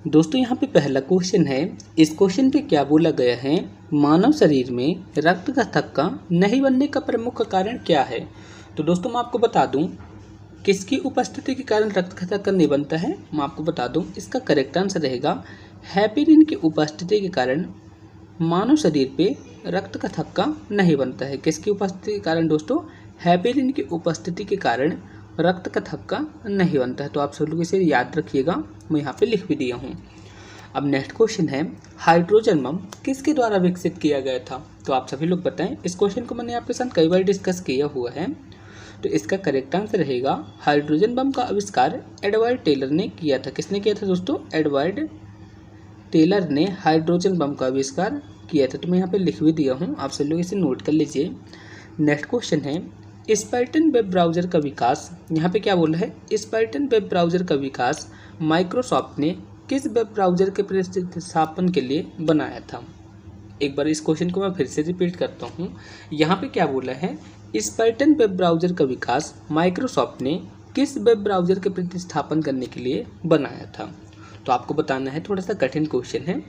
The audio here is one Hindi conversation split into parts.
दोस्तों यहाँ पे पहला क्वेश्चन है। इस क्वेश्चन पे क्या बोला गया है, मानव शरीर में रक्त का थक्का नहीं बनने का प्रमुख कारण क्या है। तो दोस्तों मैं आपको बता दूं किसकी उपस्थिति के कारण रक्त का थक्का नहीं बनता है। मैं आपको बता दूं इसका करेक्ट आंसर रहेगा हेपेरिन की उपस्थिति के कारण मानव शरीर पे रक्त का थक्का नहीं बनता है। किसकी उपस्थिति के कारण दोस्तों, हेपेरिन की उपस्थिति के कारण रक्त का थक्का नहीं बनता है। तो आप सब लोग इसे याद रखिएगा, मैं यहाँ पे लिख भी दिया हूँ। अब नेक्स्ट क्वेश्चन है, हाइड्रोजन बम किसके द्वारा विकसित किया गया था। तो आप सभी लोग बताएं। इस क्वेश्चन को मैंने आपके साथ कई बार डिस्कस किया हुआ है। तो इसका करेक्ट आंसर रहेगा हाइड्रोजन बम का आविष्कार एडवर्ड टेलर ने किया था। किसने किया था दोस्तों, एडवर्ड टेलर ने हाइड्रोजन बम का आविष्कार किया था। तो मैं यहाँ पे लिख भी दिया हूँ, आप सब लोग इसे नोट कर लीजिए। नेक्स्ट क्वेश्चन है, स्पार्टन वेब ब्राउज़र का विकास, यहाँ पे क्या बोला है, स्पार्टन वेब ब्राउज़र का विकास माइक्रोसॉफ्ट ने किस वेब ब्राउज़र के प्रतिस्थापन के लिए बनाया था। एक बार इस क्वेश्चन को मैं फिर से रिपीट करता हूँ। यहाँ पे क्या बोला है, स्पार्टन वेब ब्राउज़र का विकास माइक्रोसॉफ्ट ने किस वेब ब्राउज़र के प्रतिस्थापन करने के लिए बनाया था। तो आपको बताना है, थोड़ा सा कठिन क्वेश्चन है।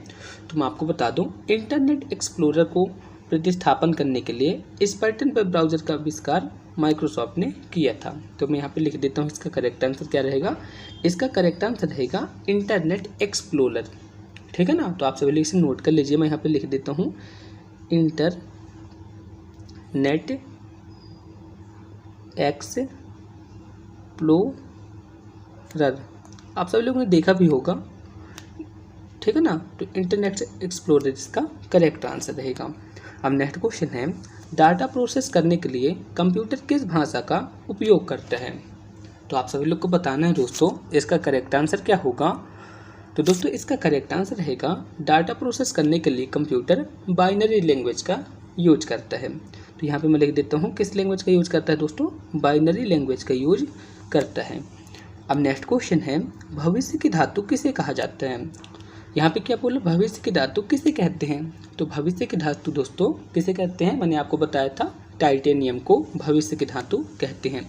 तो मैं आपको बता दूँ, इंटरनेट एक्सप्लोरर को प्रतिस्थापन करने के लिए स्पार्टन वेब ब्राउज़र का आविष्कार माइक्रोसॉफ्ट ने किया था। तो मैं यहाँ पे लिख देता हूँ, इसका करेक्ट आंसर क्या रहेगा। इसका करेक्ट आंसर रहेगा इंटरनेट एक्सप्लोरर। ठीक है ना। तो आप सभी लोग इसे नोट कर लीजिए, मैं यहाँ पे लिख देता हूँ इंटरनेट एक्सप्लोरर। आप सभी लोगों ने देखा भी होगा, ठीक है ना। तो इंटरनेट एक्सप्लोरर इसका करेक्ट आंसर रहेगा। अब नेक्स्ट क्वेश्चन है, डाटा प्रोसेस करने के लिए कंप्यूटर किस भाषा का उपयोग करता है। तो आप सभी लोग को बताना है दोस्तों, इसका करेक्ट आंसर क्या होगा। तो दोस्तों इसका करेक्ट आंसर रहेगा, डाटा प्रोसेस करने के लिए कंप्यूटर बाइनरी लैंग्वेज का यूज करता है। तो यहाँ पे मैं लिख देता हूँ किस लैंग्वेज का यूज करता है दोस्तों, बाइनरी लैंग्वेज का यूज करता है। अब नेक्स्ट क्वेश्चन है, भविष्य की धातु किसे कहा जाता है। यहाँ पे क्या बोला, भविष्य की धातु किसे कहते हैं। तो भविष्य की धातु दोस्तों किसे कहते हैं, मैंने आपको बताया था टाइटेनियम को भविष्य की धातु कहते हैं।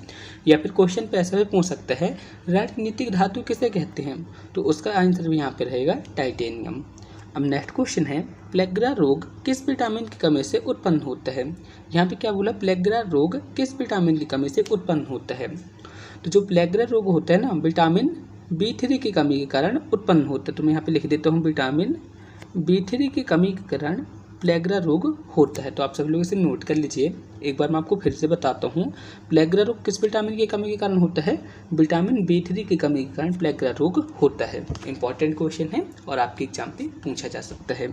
या फिर क्वेश्चन पे ऐसा भी पूछ सकता है, रणनीतिक धातु किसे कहते हैं। तो उसका आंसर भी यहाँ पे रहेगा टाइटेनियम। अब नेक्स्ट क्वेश्चन है, प्लेग्रा रोग किस विटामिन की कमी से उत्पन्न होता है। यहाँ पे क्या बोला, प्लेग्रा रोग किस विटामिन की कमी से उत्पन्न होता है। तो जो प्लेग्रा रोग होता है ना, विटामिन B3 की कमी के कारण उत्पन्न होता है। तो मैं यहाँ पे लिख देता हूँ, विटामिन B3 की कमी के कारण प्लेग्रा रोग होता है। तो आप सभी लोग इसे नोट कर लीजिए। एक बार मैं आपको फिर से बताता हूँ, प्लेग्रा रोग किस विटामिन की कमी के कारण होता है, विटामिन B3 की कमी के कारण प्लेग्रा रोग होता है। इंपॉर्टेंट क्वेश्चन है और आपके एग्जाम पे पूछा जा सकता है।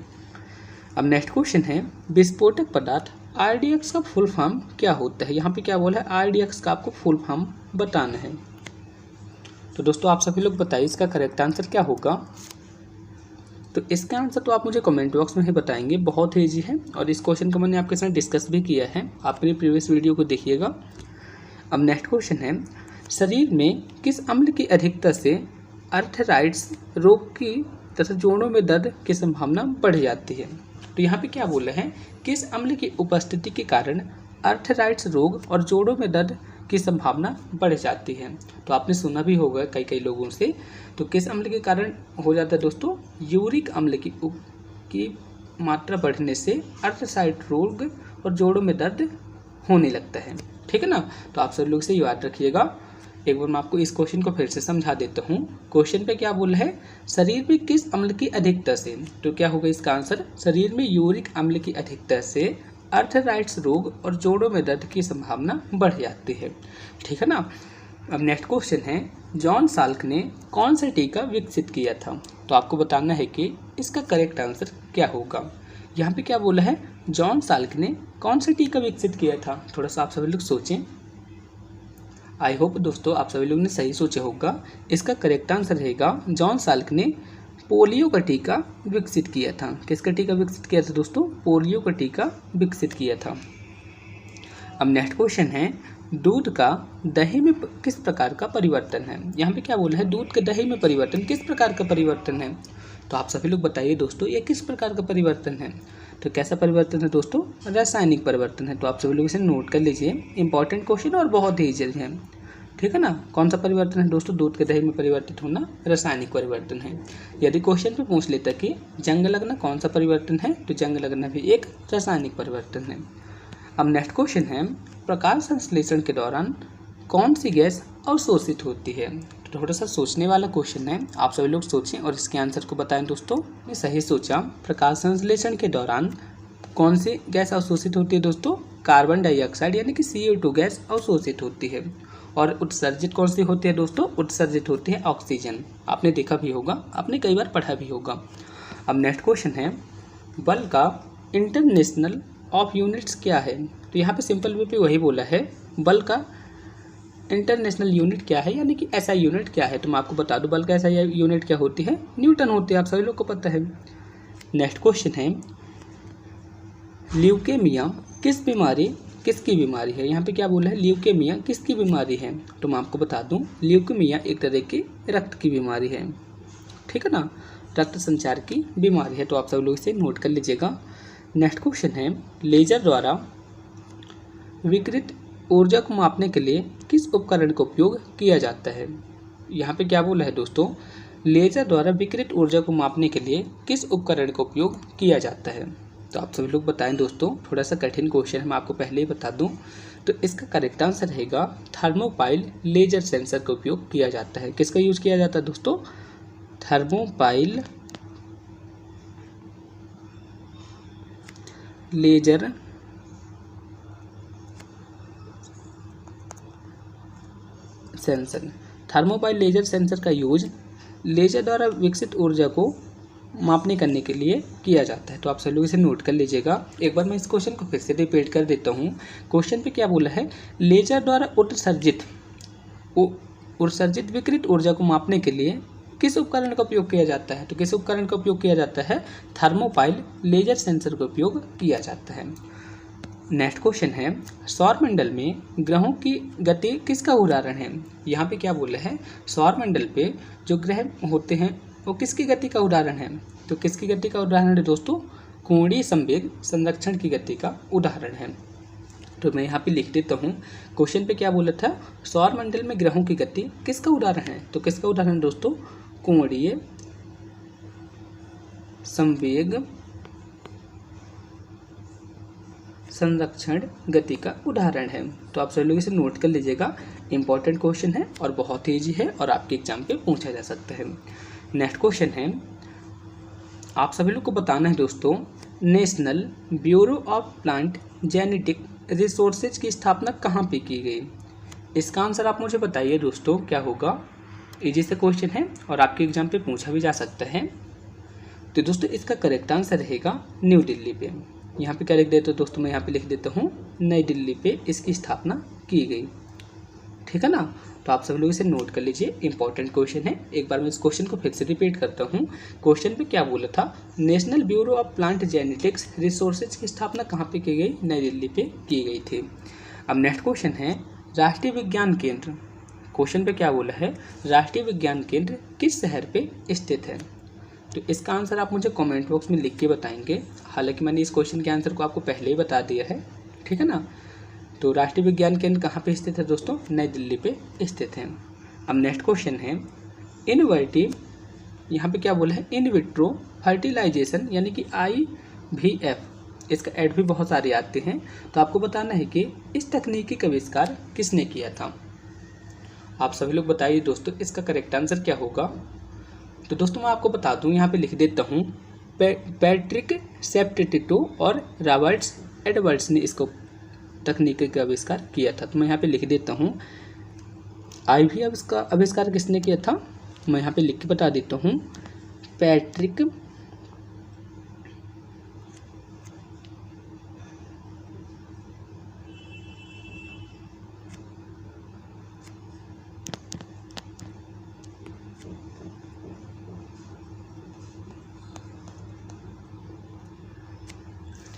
अब नेक्स्ट क्वेश्चन है, विस्फोटक पदार्थ RDX का फुल फॉर्म क्या होता है। यहाँ पे क्या बोला है, RDX का आपको फुल फॉर्म बताना है। तो दोस्तों आप सभी लोग बताइए इसका करेक्ट आंसर क्या होगा। तो इसका आंसर तो आप मुझे कमेंट बॉक्स में ही बताएंगे, बहुत ही ईजी है और इस क्वेश्चन को मैंने आपके साथ डिस्कस भी किया है, आप मेरी प्रीवियस वीडियो को देखिएगा। अब नेक्स्ट क्वेश्चन है, शरीर में किस अम्ल की अधिकता से आर्थराइटिस रोग की तथा जोड़ों में दर्द की संभावना बढ़ जाती है। तो यहाँ पे क्या बोला है, किस अम्ल की उपस्थिति के कारण आर्थराइटिस रोग और जोड़ों में दर्द की संभावना बढ़ जाती है। तो आपने सुना भी होगा कई लोगों से। तो किस अम्ल के कारण हो जाता है दोस्तों, यूरिक अम्ल की मात्रा बढ़ने से आर्थराइटिस रोग और जोड़ों में दर्द होने लगता है। ठीक है ना। तो आप सब लोग से याद रखिएगा। एक बार मैं आपको इस क्वेश्चन को फिर से समझा देता हूँ। क्वेश्चन पे क्या बोला है, शरीर में किस अम्ल की अधिकता से, तो क्या होगा इसका आंसर, शरीर में यूरिक अम्ल की अधिकता से आर्थराइटिस रोग और जोड़ों में दर्द की संभावना बढ़ जाती है। ठीक है ना। अब नेक्स्ट क्वेश्चन है, जॉन साल्क ने कौन सा टीका विकसित किया था। तो आपको बताना है कि इसका करेक्ट आंसर क्या होगा। यहाँ पे क्या बोला है, जॉन साल्क ने कौन सा टीका विकसित किया था। थोड़ा सा आप सभी लोग सोचें। आई होप दोस्तों आप सभी लोग ने सही सोचा होगा। इसका करेक्ट आंसर रहेगा, जॉन साल्क ने पोलियो का टीका विकसित किया था। किसका टीका विकसित किया था दोस्तों, पोलियो का टीका विकसित किया था। अब नेक्स्ट क्वेश्चन है, दूध का दही में किस प्रकार का परिवर्तन है। यहाँ पे क्या बोला है, दूध के दही में परिवर्तन किस प्रकार का परिवर्तन है। तो आप सभी लोग बताइए दोस्तों, ये किस प्रकार का परिवर्तन है। तो कैसा परिवर्तन है दोस्तों, रासायनिक परिवर्तन है। तो आप सभी लोग इसे नोट कर लीजिए, इंपॉर्टेंट क्वेश्चन और बहुत ही ईजी है। ठीक है ना। कौन सा परिवर्तन है दोस्तों? दूध के दही में परिवर्तित होना रासायनिक परिवर्तन है। यदि क्वेश्चन पे पूछ लेता कि जंग लगना कौन सा परिवर्तन है, तो जंग लगना भी एक रासायनिक परिवर्तन है। अब नेक्स्ट क्वेश्चन है, प्रकाश संश्लेषण के दौरान कौन सी गैस अवशोषित होती है? तो थोड़ा सा सोचने वाला क्वेश्चन है, आप सभी लोग सोचें और इसके आंसर को बताएं दोस्तों। मैं सही सोचा। प्रकाश संश्लेषण के दौरान कौन सी गैस अवशोषित होती है दोस्तों? कार्बन डाइऑक्साइड यानी कि CO2 गैस अवशोषित होती है। और उत्सर्जित कौन सी होती है दोस्तों? उत्सर्जित होती है ऑक्सीजन। आपने देखा भी होगा, आपने कई बार पढ़ा भी होगा। अब नेक्स्ट क्वेश्चन है, बल का इंटरनेशनल ऑफ यूनिट्स क्या है? तो यहाँ पे सिंपल वे पे वही बोला है, बल का इंटरनेशनल यूनिट क्या है, यानी कि SI यूनिट क्या है। तो मैं आपको बता दूं, बल का SI यूनिट क्या होती है? न्यूटन होती है, आप सभी लोग को पता है। नेक्स्ट क्वेश्चन है, ल्यूकेमिया किसकी बीमारी है? यहाँ पे क्या बोला है? ल्यूकेमिया किसकी बीमारी है? तो मैं आपको बता दूं, ल्यूकेमिया एक तरह की रक्त की बीमारी है, ठीक है ना, रक्त संचार की बीमारी है। तो आप सब लोग इसे नोट कर लीजिएगा। नेक्स्ट क्वेश्चन है, लेजर द्वारा विकिरित ऊर्जा को मापने के लिए किस उपकरण का उपयोग किया जाता है? यहाँ पे क्या बोला है दोस्तों? लेजर द्वारा विकिरित ऊर्जा को मापने के लिए किस उपकरण का उपयोग किया जाता है? तो आप सभी लोग बताएं दोस्तों। थोड़ा सा कठिन क्वेश्चन है, मैं आपको पहले ही बता दूं। तो इसका करेक्ट आंसर रहेगा थर्मोपाइल लेजर सेंसर का उपयोग किया जाता है। किसका यूज किया जाता है दोस्तों? Thermopile laser sensor. Thermopile laser sensor का यूज लेजर द्वारा विकसित ऊर्जा को मापने करने के लिए किया जाता है। तो आप सभी लोग इसे नोट कर लीजिएगा। एक बार मैं इस क्वेश्चन को फिर से रिपीट कर देता हूँ। क्वेश्चन पे क्या बोला है? लेजर द्वारा उत्सर्जित विकिरित ऊर्जा को मापने के लिए किस उपकरण का उपयोग किया जाता है? तो किस उपकरण का उपयोग किया जाता है? थर्मोपाइल लेजर सेंसर का उपयोग किया जाता है। नेक्स्ट क्वेश्चन है, सौरमंडल में ग्रहों की गति किसका उदाहरण है? यहाँ पे क्या बोला है? सौरमंडल पे जो ग्रह होते हैं वो किसकी गति का उदाहरण है? तो किसकी गति का उदाहरण है दोस्तों? कोणीय संवेग संरक्षण की गति का उदाहरण है। तो मैं यहाँ पे लिख देता हूँ। क्वेश्चन पे क्या बोला था? सौरमंडल में ग्रहों की गति किसका उदाहरण है? तो किसका उदाहरण दोस्तों? कोणीय संवेग संरक्षण गति का उदाहरण है। तो आप सभी लोग इसे नोट कर लीजिएगा। इंपॉर्टेंट क्वेश्चन है और बहुत ईजी है और आपके एग्जाम पे पूछा जा सकता है। नेक्स्ट क्वेश्चन है, आप सभी लोग को बताना है दोस्तों, national bureau of plant genetic resources की स्थापना कहाँ पे की गई? इसका आंसर आप मुझे बताइए दोस्तों, क्या होगा? इजी से क्वेश्चन है और आपके एग्जाम पे पूछा भी जा सकता है। तो दोस्तों इसका करेक्ट आंसर रहेगा न्यू दिल्ली पे। यहाँ पे क्या लिख देता हूँ दोस्तों? मैं यहाँ पे लिख देता हूँ, नई दिल्ली पे इसकी स्थापना की गई, ठीक है ना। तो आप सभी लोग इसे नोट कर लीजिए, इंपॉर्टेंट क्वेश्चन है। एक बार मैं इस क्वेश्चन को फिर से रिपीट करता हूँ। क्वेश्चन पे क्या बोला था? National bureau of plant genetics resources की स्थापना कहाँ पे की गई? नई दिल्ली पे की गई थी। अब नेक्स्ट क्वेश्चन है, राष्ट्रीय विज्ञान केंद्र। क्वेश्चन पे क्या बोला है? राष्ट्रीय विज्ञान केंद्र किस शहर पे स्थित है? तो इसका आंसर आप मुझे कमेंट बॉक्स में लिख के बताएंगे। हालांकि मैंने इस क्वेश्चन के आंसर को आपको पहले ही बता दिया है, ठीक है ना। तो राष्ट्रीय विज्ञान केंद्र कहाँ पे स्थित है दोस्तों? नई दिल्ली पे स्थित है। अब नेक्स्ट क्वेश्चन है, इनोवेटिव, यहाँ पे क्या बोला है? इन विट्रो फर्टिलाइजेशन यानी कि IVF। इसका ऐड भी बहुत सारे आते हैं। तो आपको बताना है कि इस तकनीकी का आविष्कार किसने किया था? आप सभी लोग बताइए दोस्तों, इसका करेक्ट आंसर क्या होगा? तो दोस्तों मैं आपको बता दूं, यहाँ पे लिख देता हूँ, पैट्रिक सेप्टिटो और रॉबर्ट्स एडवर्ड्स ने इसको तकनीकी का आविष्कार किया था। तो मैं यहाँ पे लिख देता हूँ, IVF का आविष्कार किसने किया था? मैं यहाँ पे लिख के बता देता हूँ, पैट्रिक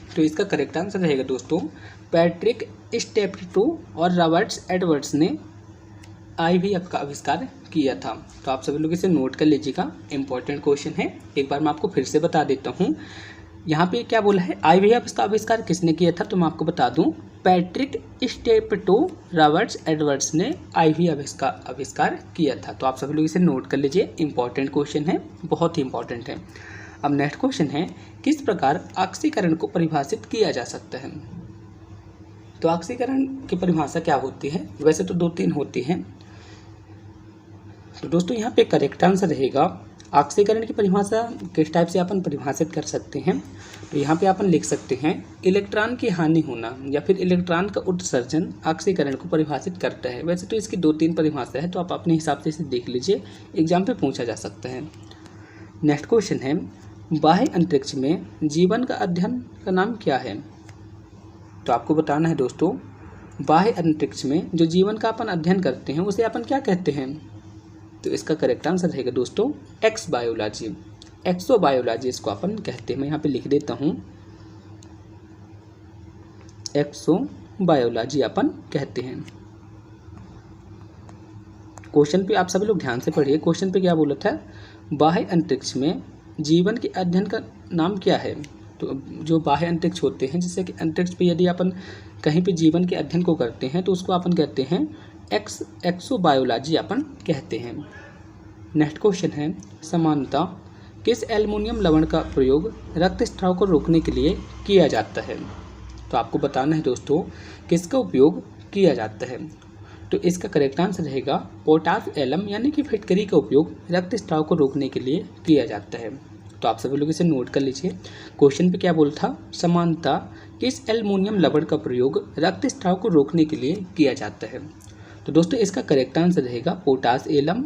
तो इसका करेक्ट आंसर रहेगा दोस्तों, पैट्रिक स्टेप्टिटो और रॉबर्ट्स एडवर्ड्स ने IVF का आविष्कार किया था। तो आप सभी लोग इसे नोट कर लीजिएगा, इंपॉर्टेंट क्वेश्चन है। एक बार मैं आपको फिर से बता देता हूँ, यहाँ पे क्या बोला है, IVF इसका आविष्कार किसने किया था, तो मैं आपको बता दूं पैट्रिक स्टेपटो रॉबर्ट्स एडवर्ड्स ने IVF इसका आविष्कार किया था। तो आप सभी लोग इसे नोट कर लीजिए, इंपॉर्टेंट क्वेश्चन है, बहुत ही इंपॉर्टेंट है। अब नेक्स्ट क्वेश्चन है, किस प्रकार ऑक्सीकरण को परिभाषित किया जा सकता है। तो ऑक्सीकरण की परिभाषा क्या होती है, वैसे तो 2-3 होती है। तो दोस्तों यहाँ पे करेक्ट आंसर रहेगा, ऑक्सीकरण की परिभाषा किस टाइप से अपन परिभाषित कर सकते हैं। तो यहाँ पे अपन लिख सकते हैं, इलेक्ट्रॉन की हानि होना या फिर इलेक्ट्रॉन का उत्सर्जन ऑक्सीकरण को परिभाषित करता है। वैसे तो इसकी 2-3 परिभाषा है, तो आप अपने हिसाब से इसे देख लीजिए, एग्जाम पे पूछा जा सकता है। नेक्स्ट क्वेश्चन है, बाह्य अंतरिक्ष में जीवन का अध्ययन का नाम क्या है। तो आपको बताना है दोस्तों, बाह्य अंतरिक्ष में जो जीवन का अपन अध्ययन करते हैं उसे अपन क्या कहते हैं। तो इसका करेक्ट आंसर रहेगा दोस्तों एक्सबायोलॉजी, एक्सोबायोलॉजी इसको अपन कहते हैं। मैं यहाँ पे लिख देता हूँ, एक्सोबायोलॉजी अपन कहते हैं। क्वेश्चन पे आप सभी लोग ध्यान से पढ़िए, क्वेश्चन पे क्या बोला था, बाह्य अंतरिक्ष में जीवन के अध्ययन का नाम क्या है। तो जो बाह्य अंतरिक्ष होते हैं, जैसे कि अंतरिक्ष पे यदि अपन कहीं पे जीवन के अध्ययन को करते हैं तो उसको अपन कहते हैं एक्सोबायोलॉजी अपन कहते हैं। नेक्स्ट क्वेश्चन है, समानता किस एल्युमिनियम लवण का प्रयोग रक्तस्राव को रोकने के लिए किया जाता है। तो आपको बताना है दोस्तों किसका उपयोग किया जाता है। तो इसका करेक्ट आंसर रहेगा पोटाश एलम यानी कि फिटकरी का उपयोग रक्तस्राव को रोकने के लिए किया जाता है। तो आप सभी लोग इसे नोट कर लीजिए, क्वेश्चन पे क्या बोला था, समानता किस एल्युमिनियम लवण का प्रयोग रक्तस्राव को रोकने के लिए किया जाता है। तो दोस्तों इसका करेक्ट आंसर रहेगा पोटाश एलम,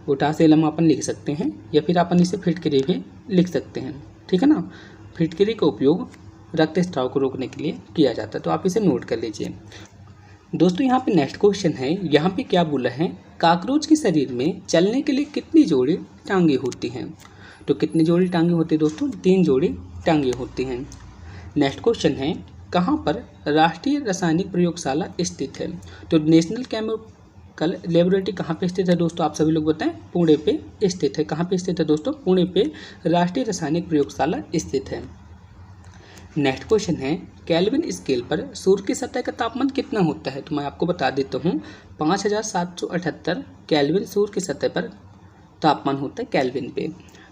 पोटाश एलम अपन लिख सकते हैं या फिर अपन इसे फिटकरी भी लिख सकते हैं, ठीक है ना। फिटकरी का उपयोग रक्तस्राव को रोकने के लिए किया जाता है, तो आप इसे नोट कर लीजिए। दोस्तों यहाँ पे नेक्स्ट क्वेश्चन है, यहाँ पे क्या बोला है, कॉकरोच के शरीर में चलने के लिए कितनी जोड़ी टांगे होती हैं। तो कितनी जोड़ी टांगे होती है दोस्तों, 3 जोड़ी टांगे होती हैं। नेक्स्ट क्वेश्चन है, कहाँ पर राष्ट्रीय रासायनिक प्रयोगशाला स्थित है। तो नेशनल केमिकल लेबोरेटरी कहाँ पे स्थित है दोस्तों, आप सभी लोग बताएं, पुणे पे स्थित है। कहाँ पे स्थित है दोस्तों, पुणे पे राष्ट्रीय रासायनिक प्रयोगशाला स्थित है। नेक्स्ट क्वेश्चन है, केल्विन स्केल पर सूर्य की सतह का तापमान कितना होता है। तो मैं आपको बता देता हूँ, 5778 केल्विन सूर्य की सतह पर तापमान होता है केल्विन पे।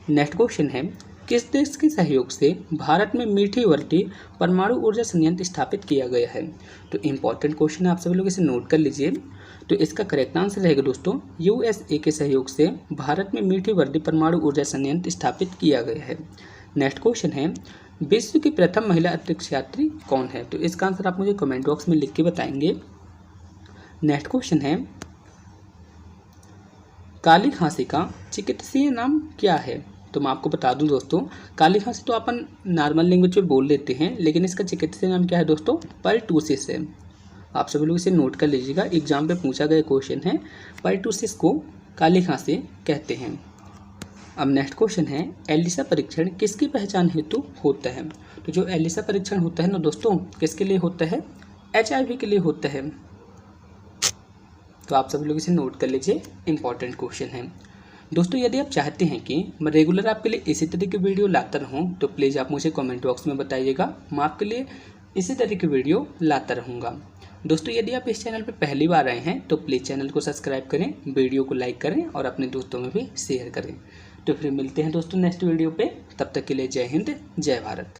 नेक्स्ट क्वेश्चन है, किस देश के सहयोग से भारत में मीठी वर्दी परमाणु ऊर्जा संयंत्र स्थापित किया गया है। तो इंपॉर्टेंट क्वेश्चन है, आप सभी लोग इसे नोट कर लीजिए। तो इसका करेक्ट आंसर रहेगा दोस्तों USA के सहयोग से भारत में मीठी वर्दी परमाणु ऊर्जा संयंत्र स्थापित किया गया है। नेक्स्ट क्वेश्चन है, विश्व की प्रथम महिला अंतरिक्ष यात्री कौन है। तो इसका आंसर आप मुझे कमेंट बॉक्स में लिख के बताएंगे। नेक्स्ट क्वेश्चन है, काली खांसी का चिकित्सीय नाम क्या है। तो मैं आपको बता दूं दोस्तों, काली खांसी तो अपन नॉर्मल लैंग्वेज में बोल लेते हैं, लेकिन इसका चिकित्सीय नाम क्या है दोस्तों, पर्टूसिस है। आप सभी लोग इसे नोट कर लीजिएगा, एग्जाम पे पूछा गया क्वेश्चन है, पर्टूसिस को काली खांसी कहते हैं। अब नेक्स्ट क्वेश्चन है, एलिसा परीक्षण किसकी पहचान हेतु होता है। तो जो एलिसा परीक्षण होता है ना दोस्तों, किसके लिए होता है, HIV के लिए होता है। तो आप सभी लोग इसे नोट कर लीजिए, इंपॉर्टेंट क्वेश्चन है। दोस्तों यदि आप चाहते हैं कि मैं रेगुलर आपके लिए इसी तरह की वीडियो लाता रहूं, तो प्लीज़ आप मुझे कमेंट बॉक्स में बताइएगा, मैं आपके लिए इसी तरह की वीडियो लाता रहूँगा। दोस्तों यदि आप इस चैनल पर पहली बार आए हैं तो प्लीज़ चैनल को सब्सक्राइब करें, वीडियो को लाइक करें और अपने दोस्तों में भी शेयर करें। तो फिर मिलते हैं दोस्तों नेक्स्ट वीडियो पे, तब तक के लिए जय हिंद, जय भारत।